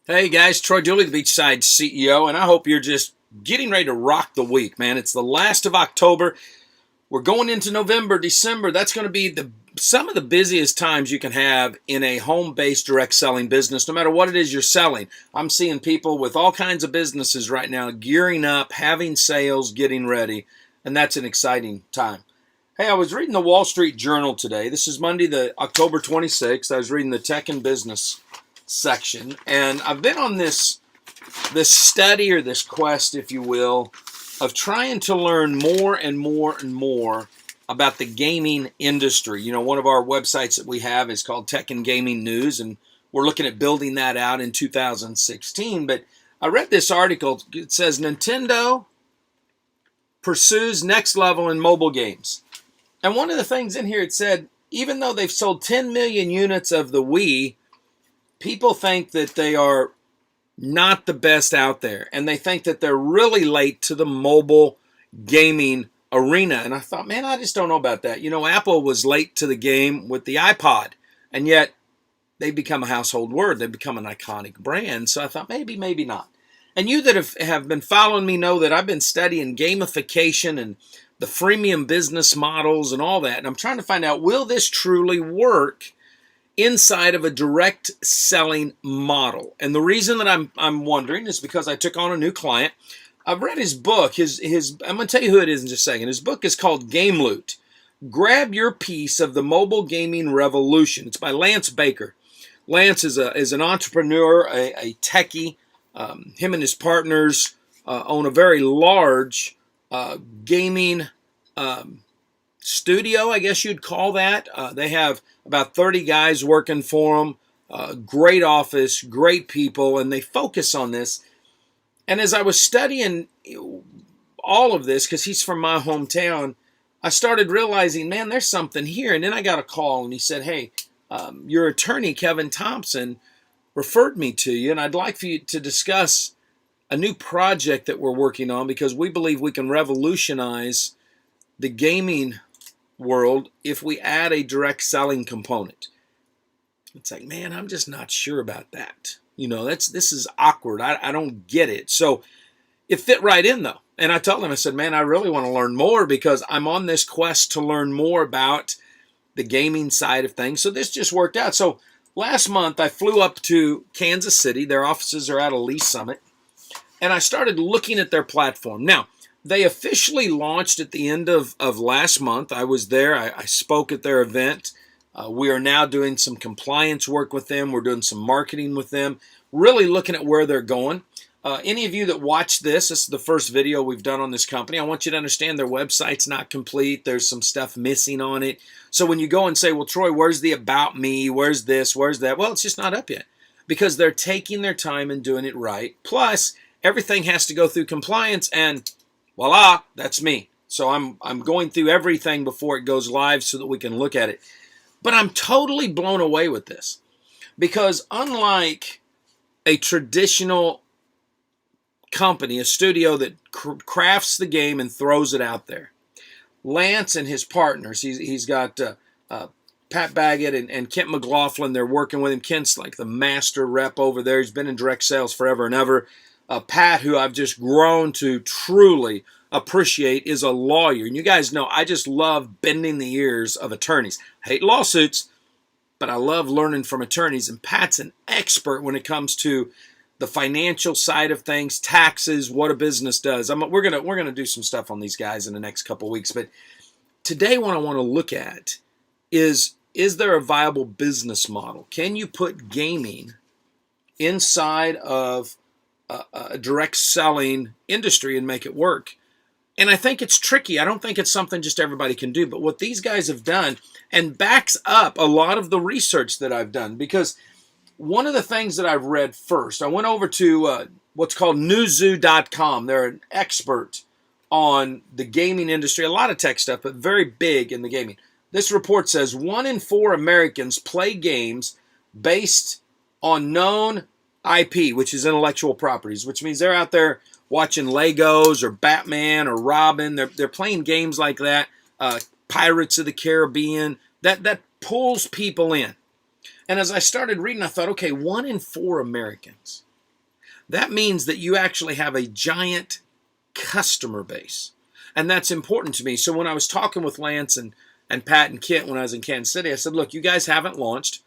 Hey guys, Troy Dooley, the Beachside CEO, and I hope you're just getting ready to rock the week, man. It's the last of October. We're going into November, December. That's going to be some of the busiest times you can have in a home-based direct selling business, no matter what it is you're selling. I'm seeing people with all kinds of businesses right now gearing up, having sales, getting ready, and that's an exciting time. Hey, I was reading the Wall Street Journal today. This is Monday, the October 26th. I was reading the tech and business section, and I've been on this study, or this quest, if you will, of trying to learn more and more and more about the gaming industry. You know, one of our websites that we have is called Tech and Gaming News, and we're looking at building that out in 2016. But I read this article. It says Nintendo pursues next level in mobile games. And one of the things in here, it said, even though they've sold 10 million units of the Wii, people think that they are not the best out there, and they think that they're really late to the mobile gaming arena. And I thought, man, I just don't know about that. You know, Apple was late to the game with the iPod, and yet they've become a household word. They've become an iconic brand. So I thought, maybe, maybe not. And you that have been following me know that I've been studying gamification and the freemium business models and all that, and I'm trying to find out, will this truly work inside of a direct selling model? And the reason that I'm wondering is because I took on a new client. I've read his book. I'm going to tell you who it is in just a second. His book is called GameLoot. Grab Your Piece of the Mobile Gaming Revolution. It's by Lance Baker. Lance is an entrepreneur, a techie. Him and his partners own a very large gaming studio, I guess you'd call that. They have about 30 guys working for them. Great office, great people, and they focus on this. And as I was studying all of this, because he's from my hometown, I started realizing, man, there's something here. And then I got a call, and he said, hey, your attorney, Kevin Thompson, referred me to you, and I'd like for you to discuss a new project that we're working on, because we believe we can revolutionize the gaming world if we add a direct selling component. It's like, man, I'm just not sure about that. You know, this is awkward. I don't get it. So it fit right in, though. And I told him, I said, man, I really want to learn more, because I'm on this quest to learn more about the gaming side of things. So this just worked out. So last month I flew up to Kansas City. Their offices are out of Lee Summit. And I started looking at their platform. Now, they officially launched at the end of last month. I was there. I spoke at their event. We are now doing some compliance work with them. We're doing some marketing with them, really looking at where they're going. Any of you that watch this is the first video we've done on this company. I want you to understand their website's not complete. There's some stuff missing on it. So when you go and say, well, Troy, where's the about me? Where's this? Where's that? Well, it's just not up yet, because they're taking their time and doing it right. Plus, everything has to go through compliance, and voila, that's me. So I'm going through everything before it goes live so that we can look at it. But I'm totally blown away with this, because unlike a traditional company, a studio that crafts the game and throws it out there, Lance and his partners, he's got Pat Baggett and Kent McLaughlin, they're working with him. Kent's like the master rep over there. He's been in direct sales forever and ever. Pat, who I've just grown to truly appreciate, is a lawyer. And you guys know I just love bending the ears of attorneys. I hate lawsuits, but I love learning from attorneys. And Pat's an expert when it comes to the financial side of things, taxes, what a business does. We're gonna do some stuff on these guys in the next couple of weeks. But today, what I want to look at is there a viable business model? Can you put gaming inside of a direct selling industry and make it work? And I think it's tricky. I don't think it's something just everybody can do. But what these guys have done, and backs up a lot of the research that I've done, because one of the things that I've read first, I went over to what's called newzoo.com. They're an expert on the gaming industry, a lot of tech stuff, but very big in the gaming. This report says 1 in 4 Americans play games based on known IP, which is intellectual properties, which means they're out there watching Legos or Batman or Robin. They're playing games like that, Pirates of the Caribbean. That pulls people in. And as I started reading, I thought, okay, 1 in 4 Americans. that means that you actually have a giant customer base. And that's important to me. So when I was talking with Lance and Pat and Kit when I was in Kansas City, I said, look, you guys haven't launched,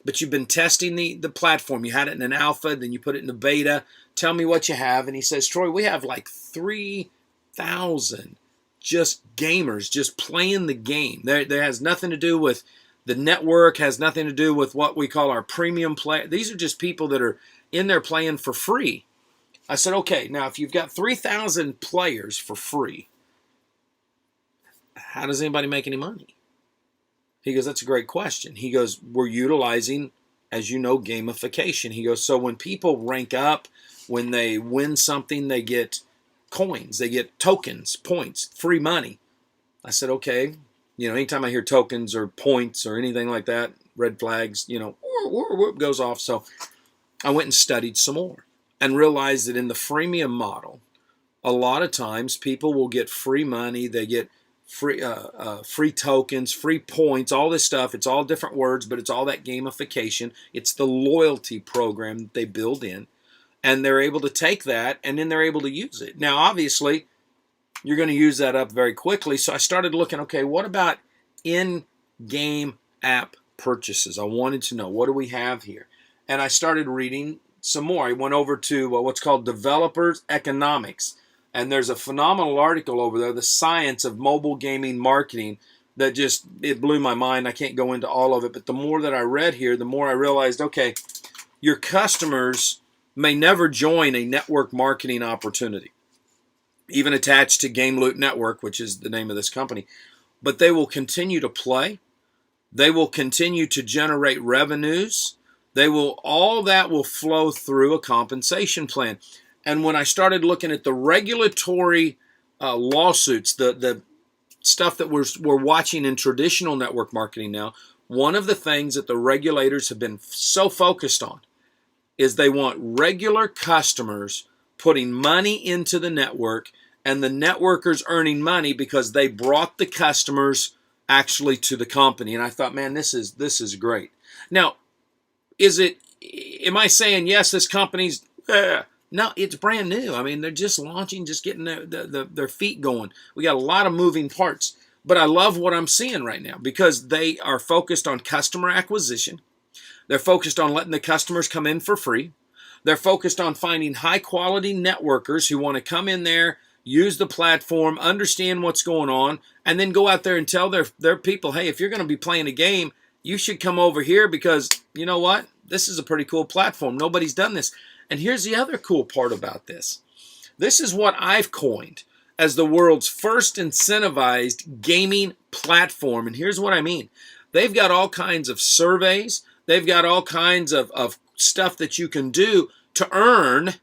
but you've been testing the platform. You had it in an alpha, then you put it in a beta. Tell me what you have. And he says, Troy, we have like 3,000 just gamers just playing the game. There has nothing to do with the network, has nothing to do with what we call our premium play. These are just people that are in there playing for free. I said, okay, now if you've got 3,000 players for free, how does anybody make any money? He goes, that's a great question. He goes, we're utilizing, as you know, gamification. He goes, so when people rank up, when they win something, they get coins, they get tokens, points, free money. I said, okay. Anytime I hear tokens or points or anything like that, red flags, goes off. So I went and studied some more and realized that in the freemium model, a lot of times people will get free money. They get free tokens, free points, all this stuff. It's all different words, but it's all that gamification. It's the loyalty program that they build in, and they're able to take that and then they're able to use it. Now, obviously, you're going to use that up very quickly. So I started looking, okay, what about in-game app purchases? I wanted to know, what do we have here? And I started reading some more. I went over to what's called Developers Economics. And there's a phenomenal article over there, The Science of Mobile Gaming Marketing, that it blew my mind. I can't go into all of it, but the more that I read here, the more I realized, okay, your customers may never join a network marketing opportunity, even attached to GameLoot Network, which is the name of this company, but they will continue to play. They will continue to generate revenues. All that will flow through a compensation plan. And when I started looking at the regulatory lawsuits, the stuff that we're watching in traditional network marketing now, one of the things that the regulators have been so focused on is they want regular customers putting money into the network and the networkers earning money because they brought the customers actually to the company. And I thought, man, this is great. Now, am I saying, yes, this company's... No, it's brand new. I mean, they're just launching, just getting their feet going. We got a lot of moving parts. But I love what I'm seeing right now because they are focused on customer acquisition. They're focused on letting the customers come in for free. They're focused on finding high-quality networkers who want to come in there, use the platform, understand what's going on, and then go out there and tell their people, hey, if you're going to be playing a game, you should come over here because, you know what? This is a pretty cool platform. Nobody's done this. And here's the other cool part about this. This is what I've coined as the world's first incentivized gaming platform. And here's what I mean. They've got all kinds of surveys. They've got all kinds of stuff that you can do to earn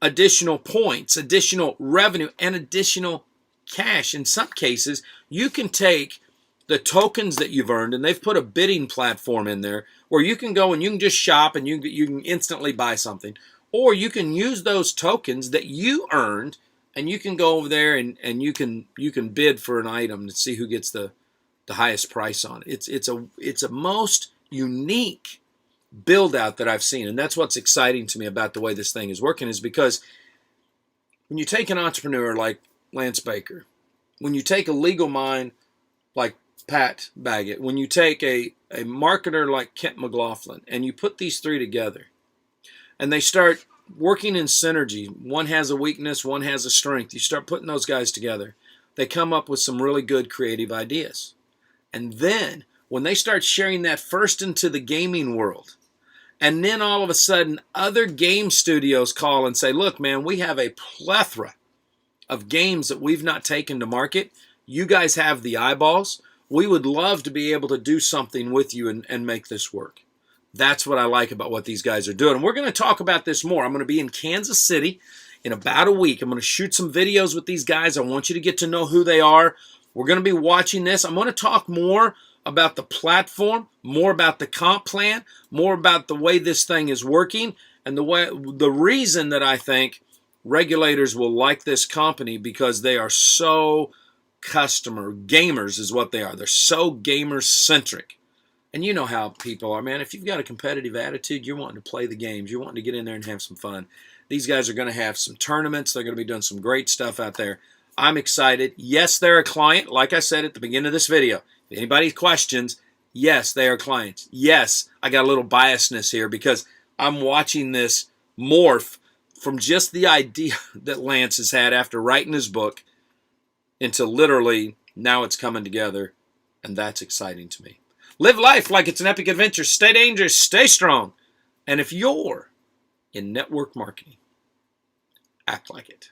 additional points, additional revenue, and additional cash. In some cases, you can take the tokens that you've earned, and they've put a bidding platform in there where you can go and you can just shop and you can instantly buy something. Or you can use those tokens that you earned, and you can go over there and you can bid for an item to see who gets the highest price on it. It's a most unique build out that I've seen, and that's what's exciting to me about the way this thing is working, is because when you take an entrepreneur like Lance Baker, when you take a legal mind like Pat Baggett, when you take a marketer like Kent McLaughlin, and you put these three together, and they start working in synergy. One has a weakness, one has a strength. You start putting those guys together. They come up with some really good creative ideas. And then when they start sharing that first into the gaming world, and then all of a sudden other game studios call and say, look, man, we have a plethora of games that we've not taken to market. You guys have the eyeballs. We would love to be able to do something with you and make this work. That's what I like about what these guys are doing. And we're going to talk about this more. I'm going to be in Kansas City in about a week. I'm going to shoot some videos with these guys. I want you to get to know who they are. We're going to be watching this. I'm going to talk more about the platform, more about the comp plan, more about the way this thing is working, and the reason that I think regulators will like this company, because they are so gamers is what they are. They're so gamer-centric. And you know how people are, man. If you've got a competitive attitude, you're wanting to play the games. You're wanting to get in there and have some fun. These guys are going to have some tournaments. They're going to be doing some great stuff out there. I'm excited. Yes, they're a client. Like I said at the beginning of this video, if anybody questions, yes, they are clients. Yes, I got a little biasness here because I'm watching this morph from just the idea that Lance has had after writing his book into literally now it's coming together, and that's exciting to me. Live life like it's an epic adventure. Stay dangerous, stay strong. And if you're in network marketing, act like it.